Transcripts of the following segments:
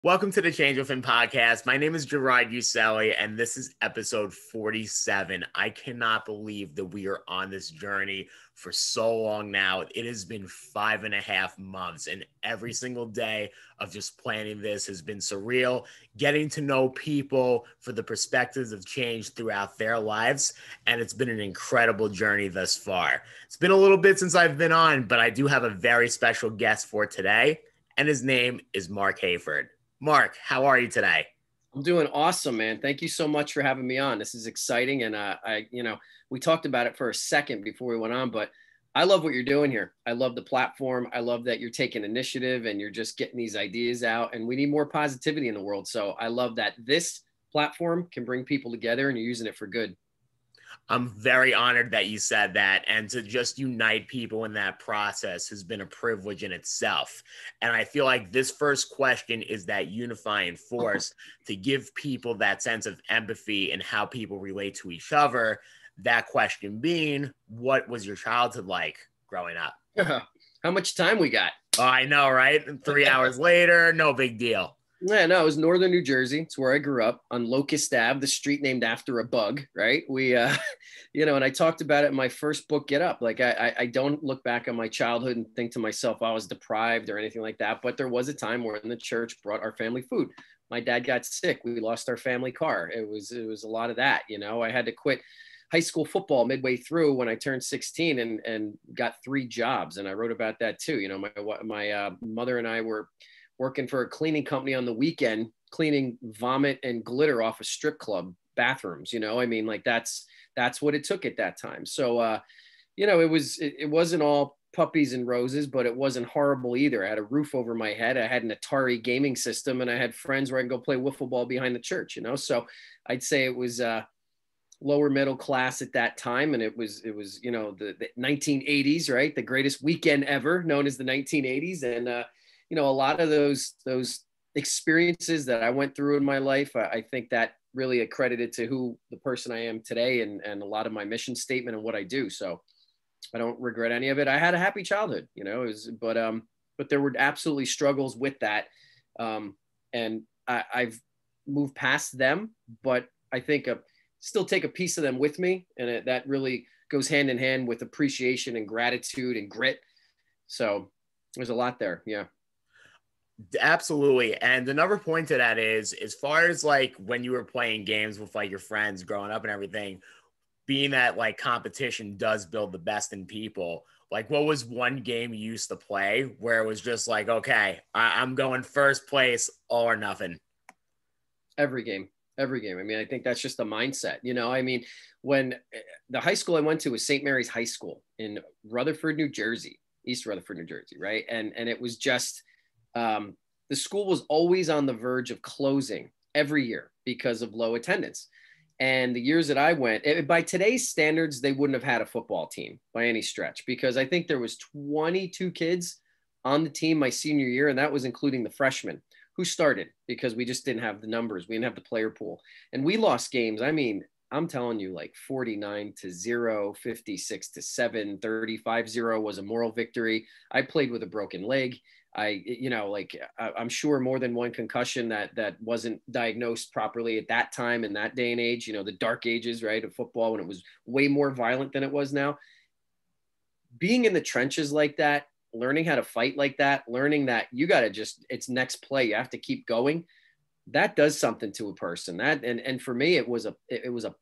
Welcome to the Change Within podcast. My name is Gerard Uselli, and this is episode 47. I cannot believe that we are on this journey for so long now. It has been 5.5 months, and every single day of just planning this has been surreal, getting to know people for the perspectives of change throughout their lives, and it's been an incredible journey thus far. It's been a little bit since I've been on, but I do have a very special guest for today, and his name is Marc Hayford. Marc, how are you today? I'm doing awesome, man. Thank you so much for having me on. This is exciting. And we talked about it for a second before we went on, but I love what you're doing here. I love the platform. I love that you're taking initiative and you're just getting these ideas out, and we need more positivity in the world. So I love that this platform can bring people together and you're using it for good. I'm very honored that you said that, and to just unite people in that process has been a privilege in itself. And I feel like this first question is that unifying force to give people that sense of empathy and how people relate to each other. That question being, what was your childhood like growing up? How much time we got? Oh, I know, right? 3 hours later, no big deal. Yeah, no, it was northern New Jersey. It's where I grew up on Locust Ave, the street named after a bug, right? And I talked about it in my first book, Get Up. Like I don't look back on my childhood and think to myself, I was deprived or anything like that. But there was a time when the church brought our family food. My dad got sick. We lost our family car. It was a lot of that. I had to quit high school football midway through when I turned 16 and got 3 jobs. And I wrote about that too. My mother and I were working for a cleaning company on the weekend, cleaning vomit and glitter off a strip club bathrooms. That's what it took at that time. So, it wasn't all puppies and roses, but it wasn't horrible either. I had a roof over my head. I had an Atari gaming system, and I had friends where I could go play wiffle ball behind the church, So I'd say it was lower middle class at that time. And it was the 1980s, right? The greatest weekend ever, known as the 1980s. And, a lot of those experiences that I went through in my life, I think that really accredited to who the person I am today and a lot of my mission statement and what I do. So I don't regret any of it. I had a happy childhood, but there were absolutely struggles with that. And I've moved past them, but I think still take a piece of them with me. And that really goes hand in hand with appreciation and gratitude and grit. So there's a lot there. Yeah. Absolutely. And another point to that is, as far as like when you were playing games with like your friends growing up and everything, being that like competition does build the best in people. Like, what was one game you used to play where it was just like, okay, I'm going first place, all or nothing? Every game. I mean, I think that's just the mindset, when the high school I went to was St. Mary's High School in Rutherford, New Jersey, East Rutherford, New Jersey. Right. And it was just, the school was always on the verge of closing every year because of low attendance. And the years that I went, by today's standards, they wouldn't have had a football team by any stretch, because I think there was 22 kids on the team my senior year. And that was including the freshmen who started, because we just didn't have the numbers. We didn't have the player pool, and we lost games. I mean, I'm telling you, like 49-0, 56-7, 35-0 was a moral victory. I played with a broken leg. I'm sure more than one concussion that wasn't diagnosed properly at that time, in that day and age, the dark ages, right, of football, when it was way more violent than it was now. Being in the trenches like that, learning how to fight like that, learning that you got to it's next play. You have to keep going. That does something to a person. And for me, it was a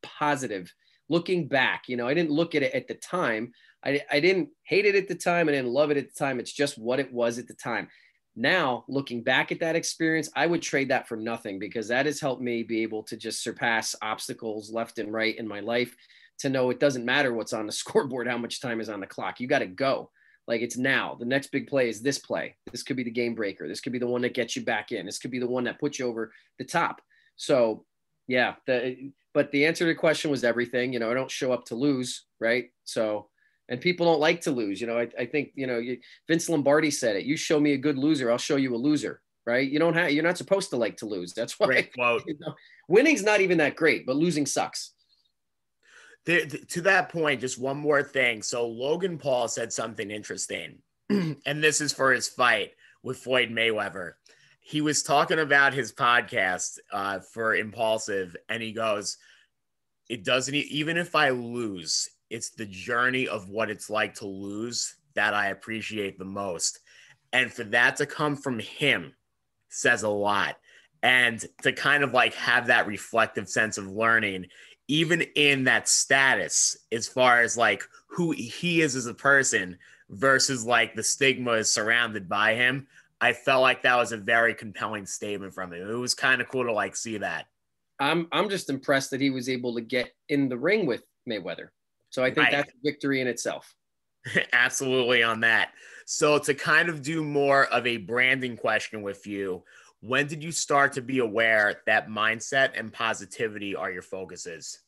positive. Looking back, I didn't look at it at the time. I didn't hate it at the time. I didn't love it at the time. It's just what it was at the time. Now, looking back at that experience, I would trade that for nothing, because that has helped me be able to just surpass obstacles left and right in my life, to know it doesn't matter what's on the scoreboard, how much time is on the clock. You got to go. Like, it's now. The next big play is this play. This could be the game breaker. This could be the one that gets you back in. This could be the one that puts you over the top. So, yeah. But the answer to the question was everything. I don't show up to lose, right? So, and people don't like to lose. I think, Vince Lombardi said it. You show me a good loser, I'll show you a loser, right? You're not supposed to like to lose. That's why. Great quote. Winning's not even that great, but losing sucks. To that point, just one more thing. So Logan Paul said something interesting, and this is for his fight with Floyd Mayweather. He was talking about his podcast for Impulsive, and he goes, it doesn't, even if I lose, it's the journey of what it's like to lose that I appreciate the most. And for that to come from him says a lot. And to kind of like have that reflective sense of learning, even in that status, as far as like who he is as a person versus like the stigma is surrounded by him, I felt like that was a very compelling statement from him. It was kind of cool to like see that. I'm just impressed that he was able to get in the ring with Mayweather. So I think Right. that's a victory in itself. Absolutely on that. So to kind of do more of a branding question with you, when did you start to be aware that mindset and positivity are your focuses?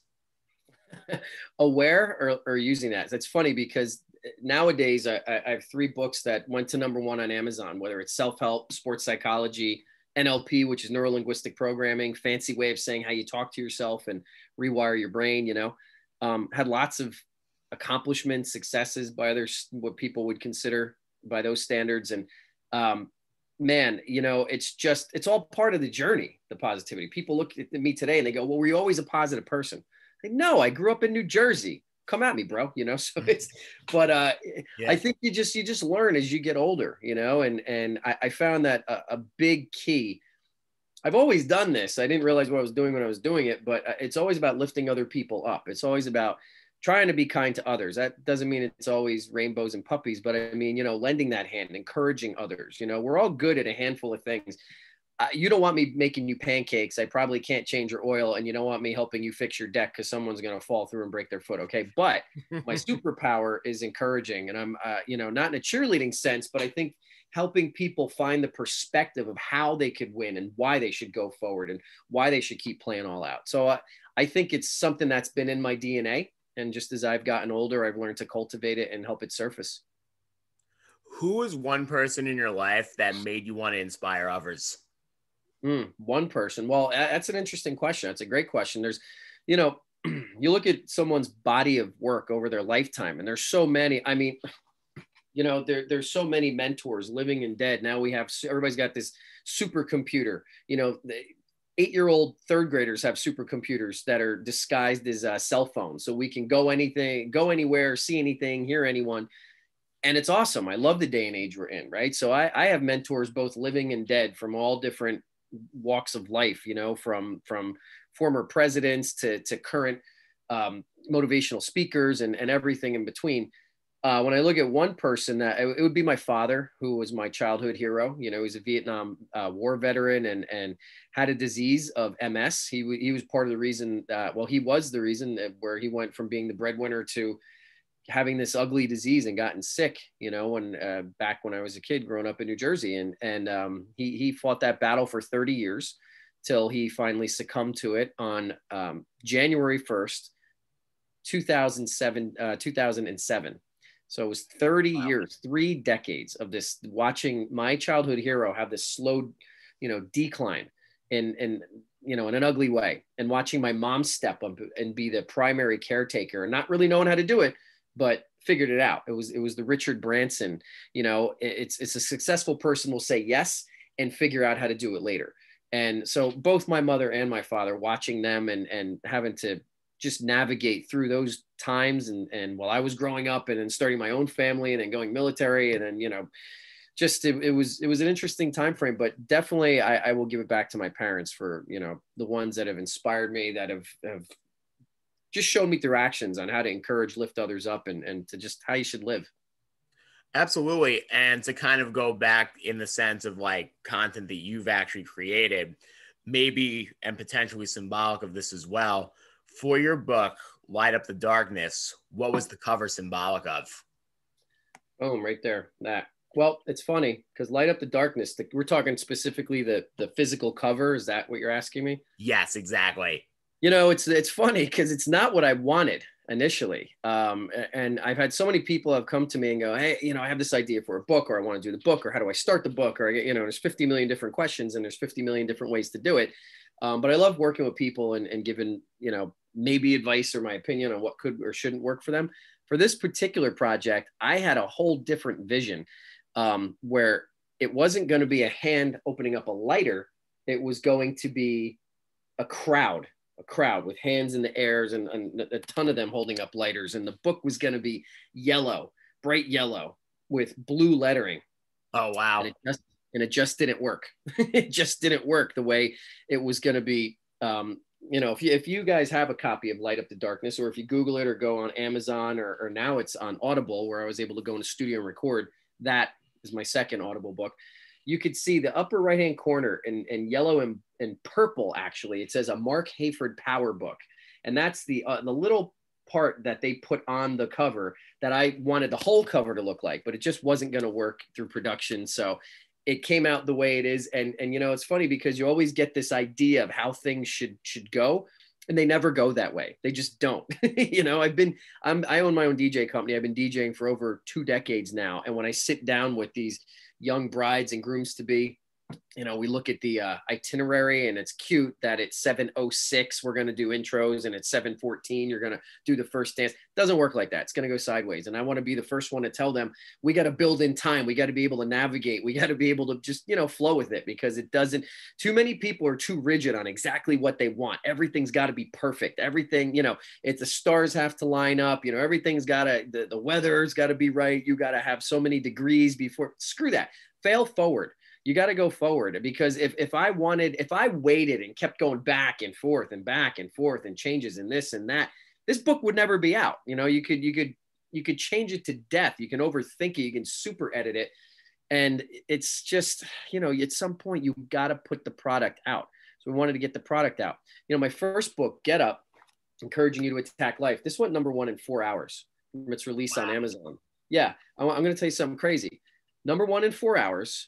Aware or using that. That's funny because nowadays I have 3 books that went to #1 on Amazon, whether it's self-help, sports psychology, NLP, which is neuro-linguistic programming, fancy way of saying how you talk to yourself and rewire your brain, had lots of accomplishments, successes by others, what people would consider by those standards. And man, it's all part of the journey, the positivity. People look at me today and they go, well, were you always a positive person? Like, no, I grew up in New Jersey. Come at me, bro. So but Yeah. I think you just learn as you get older, and I found that a big key. I've always done this. I didn't realize what I was doing when I was doing it, but it's always about lifting other people up. It's always about trying to be kind to others. That doesn't mean it's always rainbows and puppies, but I mean, lending that hand, encouraging others. We're all good at a handful of things. You don't want me making you pancakes. I probably can't change your oil, and you don't want me helping you fix your deck because someone's going to fall through and break their foot. Okay. But my superpower is encouraging, and I'm, not in a cheerleading sense, but I think helping people find the perspective of how they could win and why they should go forward and why they should keep playing all out. So I think it's something that's been in my DNA. And just as I've gotten older, I've learned to cultivate it and help it surface. Who is one person in your life that made you want to inspire others? One person. Well, that's an interesting question. That's a great question. There's, you look at someone's body of work over their lifetime, and there's so many. I mean, there's so many mentors, living and dead. Now everybody's got this supercomputer. The 8-year-old third graders have supercomputers that are disguised as cell phones, so we can go anywhere, see anything, hear anyone. And it's awesome. I love the day and age we're in, right? So I have mentors, both living and dead, from all different walks of life, from former presidents to current motivational speakers and everything in between. When I look at one person, that it would be my father, who was my childhood hero. He was a Vietnam War veteran and had a disease of MS. He was part of the reason, he was the reason where he went from being the breadwinner to having this ugly disease and gotten sick, when back when I was a kid growing up in New Jersey. And he fought that battle for 30 years till he finally succumbed to it on January 1st, 2007. So it was 30 years, 3 decades of this, watching my childhood hero have this slow, decline in an ugly way, and watching my mom step up and be the primary caretaker and not really knowing how to do it, but figured it out. It was the Richard Branson, it's a successful person will say yes and figure out how to do it later. And so both my mother and my father, watching them and having to just navigate through those times. And while I was growing up and then starting my own family and then going military, and then, it was an interesting time frame, but definitely I will give it back to my parents for, the ones that have inspired me, that have just shown me through actions on how to encourage, lift others up, and to just how you should live. Absolutely. And to kind of go back in the sense of like content that you've actually created, maybe and potentially symbolic of this as well, for your book, Light Up the Darkness, what was the cover symbolic of? Boom, right there. That. Well, it's funny because Light Up the Darkness, we're talking specifically the physical cover. Is that what you're asking me? Yes, exactly. It's funny because it's not what I wanted initially. And I've had so many people have come to me and go, hey, I have this idea for a book, or I want to do the book, or how do I start the book? Or, there's 50 million different questions and there's 50 million different ways to do it. But I love working with people and giving, maybe advice or my opinion on what could or shouldn't work for them. For this particular project, I had a whole different vision, where it wasn't going to be a hand opening up a lighter. It was going to be a crowd with hands in the airs and a ton of them holding up lighters. And the book was going to be yellow, bright yellow with blue lettering. Oh, wow. And it just didn't work. It just didn't work the way it was going to be. If you guys have a copy of Light Up the Darkness, or if you Google it or go on Amazon, or now it's on Audible, where I was able to go in the studio and record, that is my second Audible book. You could see the upper right-hand corner in yellow and purple, actually, it says a Marc Hayford power book. And that's the little part that they put on the cover that I wanted the whole cover to look like, but it just wasn't going to work through production. So it came out the way it is. And it's funny because you always get this idea of how things should go, and they never go that way. They just don't. I own my own DJ company. I've been DJing for over 2 decades now. And when I sit down with these young brides and grooms to be, we look at the itinerary, and it's cute that at 7:06 we're going to do intros, and at 7:14 you're going to do the first dance. It doesn't work like that. It's going to go sideways. And I want to be the first one to tell them, we got to build in time. We got to be able to navigate. We got to be able to just, flow with it, because it doesn't, too many people are too rigid on exactly what they want. Everything's got to be perfect. Everything, it's the stars have to line up, everything's got to, the weather's got to be right. You got to have so many degrees before, screw that, fail forward. You got to go forward, because if I waited and kept going back and forth and changes and this and that, this book would never be out. You could change it to death. You can overthink it. You can super edit it. And it's just, at some point you got to put the product out. So we wanted to get the product out. My first book, Get Up, Encouraging You to Attack Life. This went #1 in 4 hours from its release on Amazon. Yeah. I'm going to tell you something crazy. #1 in 4 hours.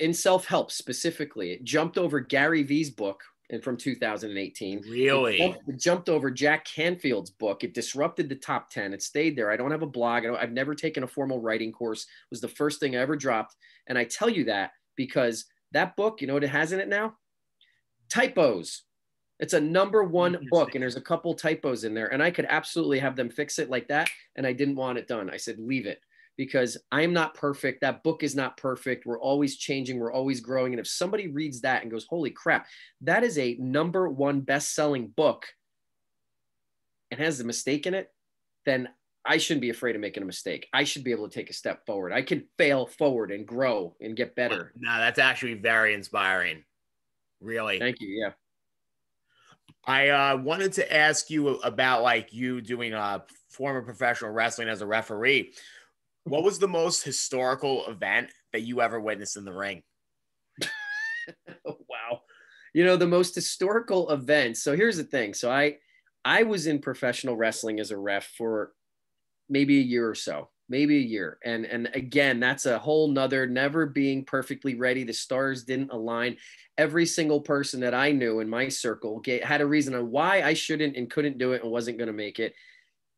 In self-help specifically, it jumped over Gary Vee's book from 2018. Really? It jumped over Jack Canfield's book. It disrupted the top 10. It stayed there. I don't have a blog. I've never taken a formal writing course. It was the first thing I ever dropped. And I tell you that because that book, you know what it has in it now? Typos. It's a #1 book, and there's a couple typos in there. And I could absolutely have them fix it like that. And I didn't want it done. I said, leave it. Because I'm not perfect. That book is not perfect. We're always changing. We're always growing. And if somebody reads that and goes, holy crap, that is a #1 best-selling book and has a mistake in it, then I shouldn't be afraid of making a mistake. I should be able to take a step forward. I can fail forward and grow and get better. No, that's actually very inspiring. Really. Thank you. Yeah. I wanted to ask you about you doing former professional wrestling as a referee. What was the most historical event that you ever witnessed in the ring? Wow. The most historical event. So here's the thing. So I was in professional wrestling as a ref for maybe a year or so, maybe a year. And again, that's a whole nother, never being perfectly ready. The stars didn't align. Every single person that I knew in my circle had a reason on why I shouldn't and couldn't do it and wasn't going to make it.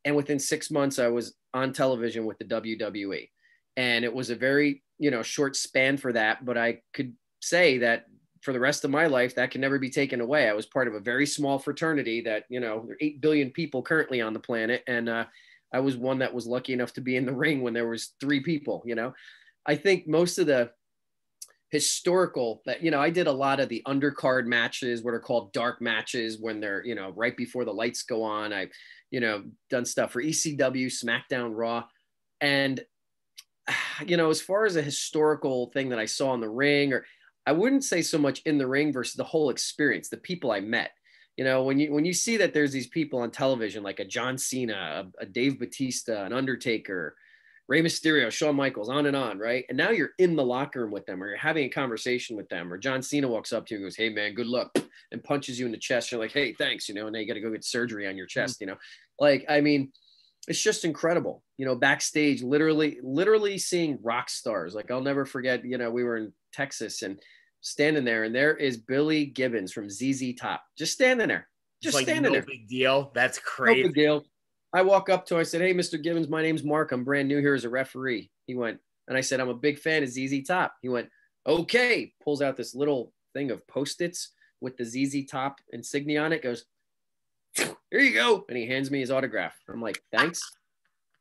And within 6 months, I was on television with the WWE. And it was a very, short span for that. But I could say that for the rest of my life, that can never be taken away. I was part of a very small fraternity that, there are 8 billion people currently on the planet. And I was one that was lucky enough to be in the ring when there was 3 people, I think most of the historical that, I did a lot of the undercard matches, what are called dark matches, when they're, right before the lights go on. I done stuff for ECW, SmackDown, Raw. And, as far as a historical thing that I saw in the ring, or I wouldn't say so much in the ring versus the whole experience, the people I met, when you see that there's these people on television, like a John Cena, a Dave Bautista, an Undertaker, Rey Mysterio, Shawn Michaels, on and on, right? And now you're in the locker room with them, or you're having a conversation with them, or John Cena walks up to you and goes, hey man, good luck, and punches you in the chest. You're like, hey, thanks, and now you got to go get surgery on your chest, it's just incredible, backstage, literally seeing rock stars. Like I'll never forget, we were in Texas and standing there, and there is Billy Gibbons from ZZ Top, just standing there, standing there. No big deal. That's crazy. No big deal. I walk up to him, I said, hey, Mr. Gibbons, my name's Mark. I'm brand new here as a referee. He went, and I said, I'm a big fan of ZZ Top. He went, okay, pulls out this little thing of Post-its with the ZZ Top insignia on it, goes, here you go. And he hands me his autograph. I'm like, thanks.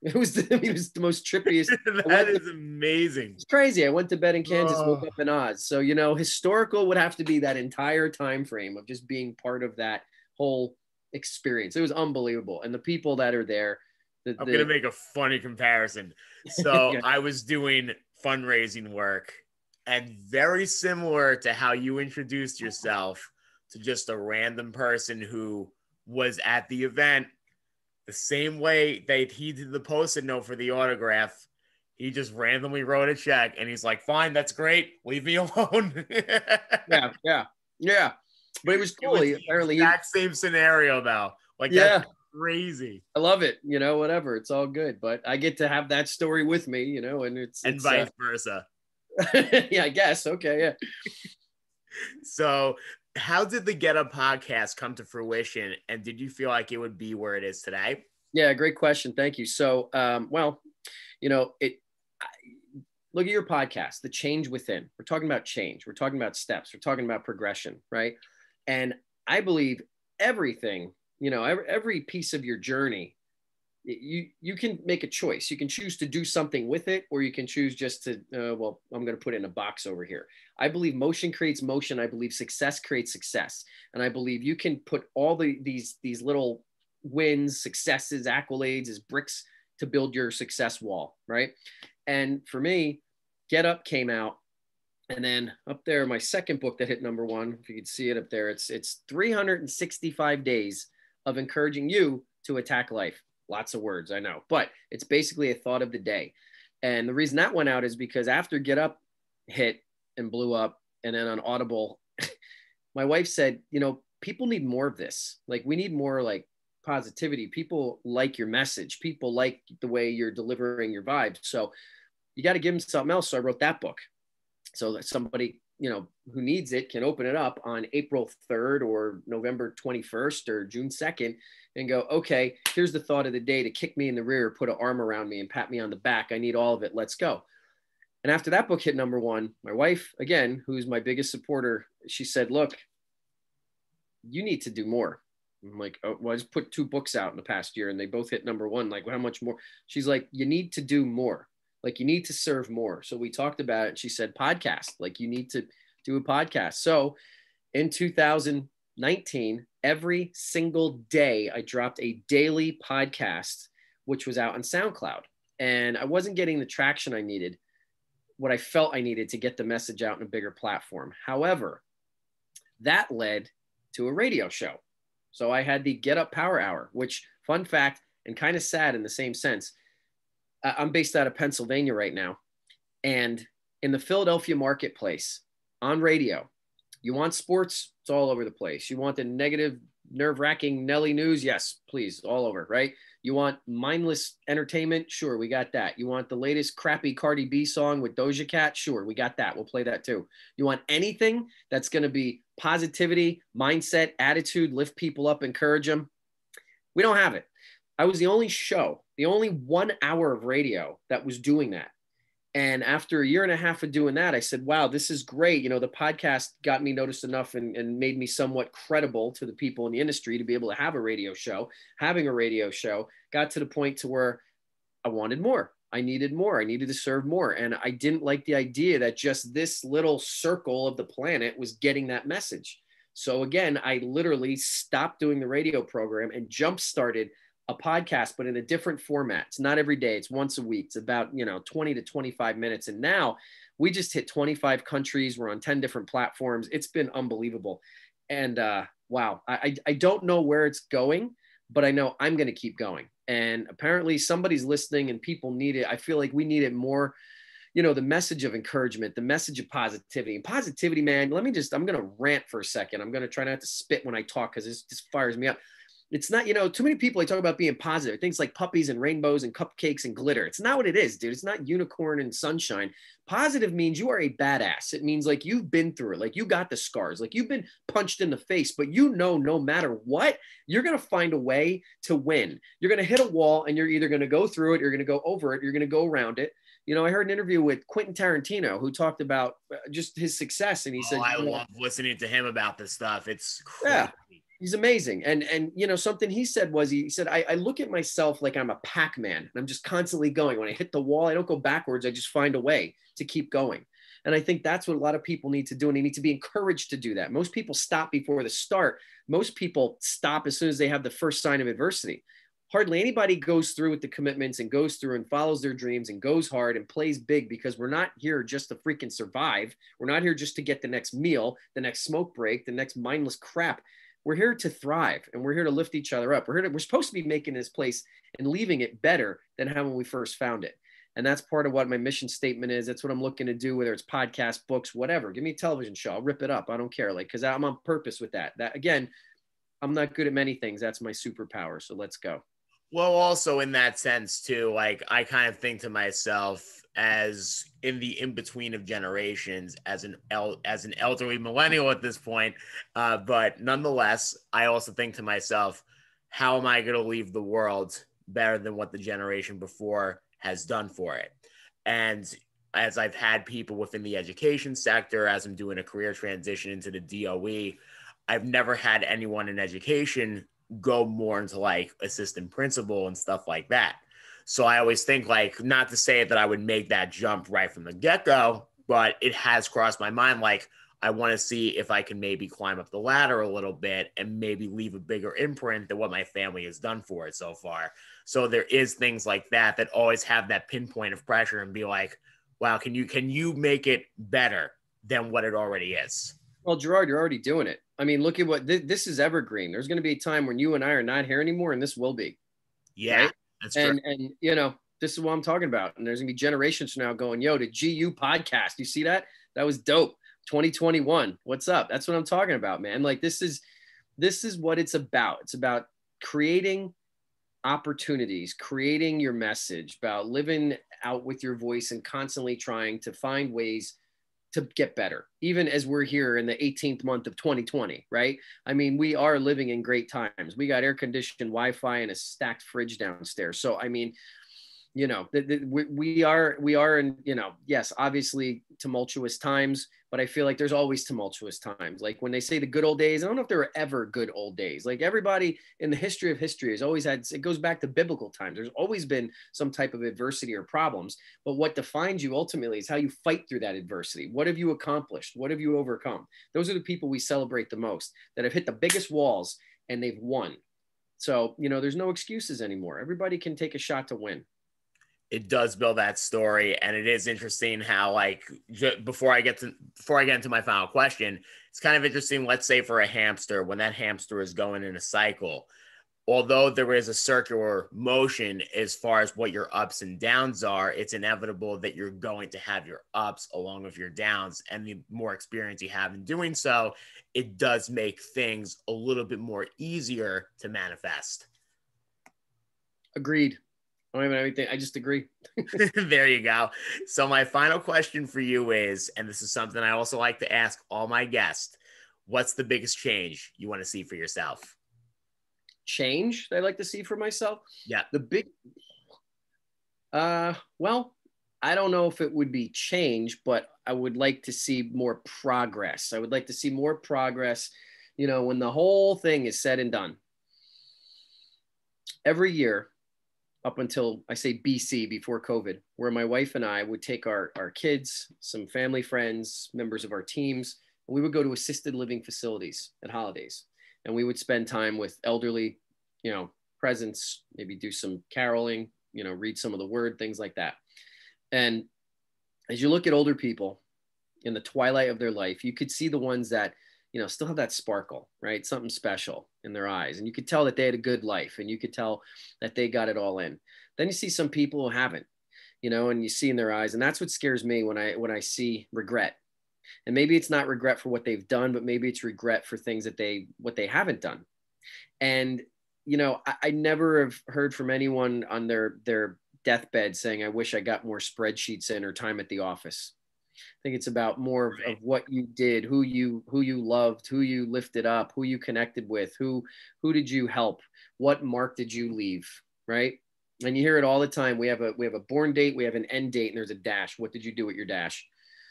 It was the most trippiest. That is amazing. It's crazy. I went to bed in Kansas, woke Oh. up in Oz. So, you know, historical would have to be that entire time frame of just being part of that whole experience. It was unbelievable. And the people that are there, I'm gonna make a funny comparison. So yeah. I was doing fundraising work, and very similar to how you introduced yourself to just a random person who was at the event, the same way that he did the post-it note for the autograph, he just randomly wrote a check, and he's like, "Fine, that's great. Leave me alone." Yeah, yeah, yeah. But it was It cool. was He, the apparently, exact same scenario, though. Like, that's yeah, crazy. I love it. You know, whatever. It's all good. But I get to have that story with me. You know, and And vice versa. yeah, I guess. Okay, yeah. So, how did the Get Up podcast come to fruition, and did you feel like it would be where it is today? Yeah, great question. Thank you. So, well, you know, look at your podcast, The Change Within. We're talking about change. We're talking about steps. We're talking about progression, right? And I believe everything, you know, every piece of your journey, you can make a choice. You can choose to do something with it, or you can choose just to, well, I'm going to put it in a box over here. I believe motion creates motion. I believe success creates success. And I believe you can put all these little wins, successes, accolades as bricks to build your success wall, right? And for me, Get Up came out, and then up there, my second book that hit #1, if you could see it up there, it's 365 days of encouraging you to attack life. Lots of words, I know, but it's basically a thought of the day. And the reason that went out is because after Get Up hit and blew up, and then on Audible, my wife said, you know, people need more of this. Like, we need more like positivity. People like your message. People like the way you're delivering your vibes. So you got to give them something else. So I wrote that book so that somebody, you know, who needs it can open it up on April 3rd or November 21st or June 2nd and go, okay, here's the thought of the day to kick me in the rear, put an arm around me and pat me on the back. I need all of it. Let's go. And after that book hit #1, my wife, again, who's my biggest supporter, she said, look, you need to do more. I'm like, oh, well, I just put 2 books out in the past year and they both hit #1. Like, how much more? She's like, you need to do more. Like, you need to serve more. So we talked about it. And she said, podcast, like, you need to do a podcast. So in 2019, every single day, I dropped a daily podcast, which was out on SoundCloud. And I wasn't getting the traction I needed, what I felt I needed to get the message out in a bigger platform. However, that led to a radio show. So I had the Get Up Power Hour, which, fun fact, and kind of sad in the same sense, I'm based out of Pennsylvania right now. And in the Philadelphia marketplace on radio, you want sports? It's all over the place. You want the negative, nerve-wracking Nelly news? Yes, please, all over, right? You want mindless entertainment? Sure, we got that. You want the latest crappy Cardi B song with Doja Cat? Sure, we got that. We'll play that too. You want anything that's going to be positivity, mindset, attitude, lift people up, encourage them? We don't have it. I was the only show, the only 1 hour of radio that was doing that. And after a year and a half of doing that, I said, wow, this is great. You know, the podcast got me noticed enough and made me somewhat credible to the people in the industry to be able to have a radio show. Having a radio show got to the point to where I wanted more. I needed more. I needed to serve more. And I didn't like the idea that just this little circle of the planet was getting that message. So again, I literally stopped doing the radio program and jump started a podcast, but in a different format. It's not every day. It's once a week. It's about, 20 to 25 minutes. And now we just hit 25 countries. We're on 10 different platforms. It's been unbelievable. And wow, I don't know where it's going, but I know I'm going to keep going. And apparently somebody's listening and people need it. I feel like we need it more. The message of encouragement, the message of positivity. And positivity, man, I'm going to rant for a second. I'm going to try not to spit when I talk because it just fires me up. It's not, too many people, they talk about being positive, things like puppies and rainbows and cupcakes and glitter. It's not what it is, dude. It's not unicorn and sunshine. Positive means you are a badass. It means like you've been through it, like you got the scars, like you've been punched in the face, but no matter what, you're going to find a way to win. You're going to hit a wall and you're either going to go through it, you're going to go over it, you're going to go around it. I heard an interview with Quentin Tarantino who talked about just his success. And he said, I love listening to him about this stuff. It's crazy. Yeah. He's amazing. And you know, something he said was, he said, I look at myself like I'm a Pac-Man and I'm just constantly going. When I hit the wall, I don't go backwards. I just find a way to keep going. And I think that's what a lot of people need to do. And they need to be encouraged to do that. Most people stop before the start. Most people stop as soon as they have the first sign of adversity. Hardly anybody goes through with the commitments and goes through and follows their dreams and goes hard and plays big, because we're not here just to freaking survive. We're not here just to get the next meal, the next smoke break, the next mindless crap. We're here to thrive, and we're here to lift each other up. We're supposed to be making this place and leaving it better than how when we first found it. And that's part of what my mission statement is. That's what I'm looking to do, whether it's podcasts, books, whatever. Give me a television show. I'll rip it up. I don't care. Like, because I'm on purpose with that. That, again, I'm not good at many things. That's my superpower. So let's go. Well, also in that sense too, like I kind of think to myself, as in the in between of generations, as an elderly millennial at this point, but nonetheless, I also think to myself, how am I going to leave the world better than what the generation before has done for it? And as I've had people within the education sector, as I'm doing a career transition into the DOE, I've never had anyone in education go more into like assistant principal and stuff like that. So I always think, like, not to say that I would make that jump right from the get-go, but it has crossed my mind. Like, I want to see if I can maybe climb up the ladder a little bit and maybe leave a bigger imprint than what my family has done for it so far. So there is things like that that always have that pinpoint of pressure and be like, wow, can you make it better than what it already is? Well, Gerard, you're already doing it. I mean, look at what this is evergreen. There's going to be a time when you and I are not here anymore, and this will be. Yeah, right? that's true. And you know, this is what I'm talking about. And there's gonna be generations from now going, yo, the GU podcast. You see that? That was dope. 2021. What's up? That's what I'm talking about, man. Like this is what it's about. It's about creating opportunities, creating your message, about living out with your voice and constantly trying to find ways to get better, even as we're here in the 18th month of 2020, right? I mean, we are living in great times. We got air conditioned Wi-Fi and a stacked fridge downstairs. So, I mean, you know, we are in, you know, yes, obviously tumultuous times, but I feel like there's always tumultuous times. Like when they say the good old days, I don't know if there were ever good old days. Like everybody in the history of history has always had, it goes back to biblical times. There's always been some type of adversity or problems, but what defines you ultimately is how you fight through that adversity. What have you accomplished? What have you overcome? Those are the people we celebrate the most, that have hit the biggest walls and they've won. So, you know, there's no excuses anymore. Everybody can take a shot to win. It does build that story, and it is interesting how, like, before I get into my final question, it's kind of interesting. Let's say for a hamster, when that hamster is going in a cycle, although there is a circular motion as far as what your ups and downs are, it's inevitable that you're going to have your ups along with your downs, and the more experience you have in doing so, it does make things a little bit more easier to manifest. Agreed. I don't even have anything. I just agree. There you go. So my final question for you is, and this is something I also like to ask all my guests, what's the biggest change you want to see for yourself? Change that I'd like to see for myself? Yeah. The big, well, I don't know if it would be change, but I would like to see more progress. I would like to see more progress, you know, when the whole thing is said and done. Every year, up until I say BC, before COVID, where my wife and I would take our kids, some family friends, members of our teams, and we would go to assisted living facilities at holidays. And we would spend time with elderly, you know, presents, maybe do some caroling, you know, read some of the word, things like that. And as you look at older people in the twilight of their life, you could see the ones that, you know, still have that sparkle, right? Something special in their eyes. And you could tell that they had a good life, and you could tell that they got it all in. Then you see some people who haven't, you know, and you see in their eyes. And that's what scares me when I see regret. And maybe it's not regret for what they've done, but maybe it's regret for things that what they haven't done. And, you know, I never have heard from anyone on their deathbed saying, I wish I got more spreadsheets in or time at the office. I think it's about more of what you did, who you loved, who you lifted up, who you connected with, who did you help, what mark did you leave, right? And you hear it all the time. We have a born date, we have an end date, and there's a dash. What did you do at your dash?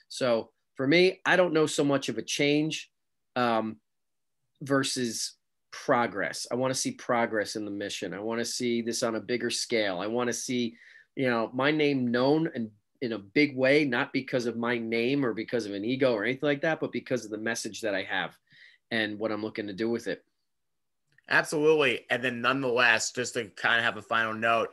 So for me, I don't know so much of a change versus progress. I want to see progress in the mission. I want to see this on a bigger scale. I want to see, my name known and in a big way, not because of my name or because of an ego or anything like that, but because of the message that I have and what I'm looking to do with it. Absolutely. And then nonetheless, just to kind of have a final note,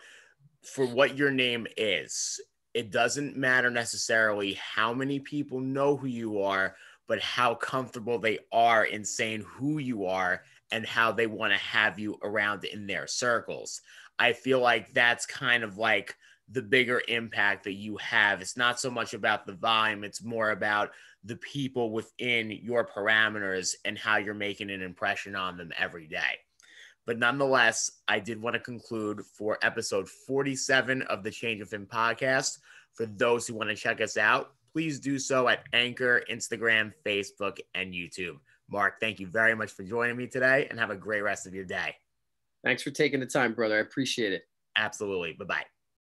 for what your name is, it doesn't matter necessarily how many people know who you are, but how comfortable they are in saying who you are and how they want to have you around in their circles. I feel like that's kind of like the bigger impact that you have. It's not so much about the volume, it's more about the people within your parameters and how you're making an impression on them every day. But nonetheless, I did want to conclude for episode 47 of the Change of Him podcast. For those who want to check us out, please do so at Anchor, Instagram, Facebook, and YouTube. Mark, thank you very much for joining me today and have a great rest of your day. Thanks for taking the time, brother. I appreciate it. Absolutely. Bye-bye.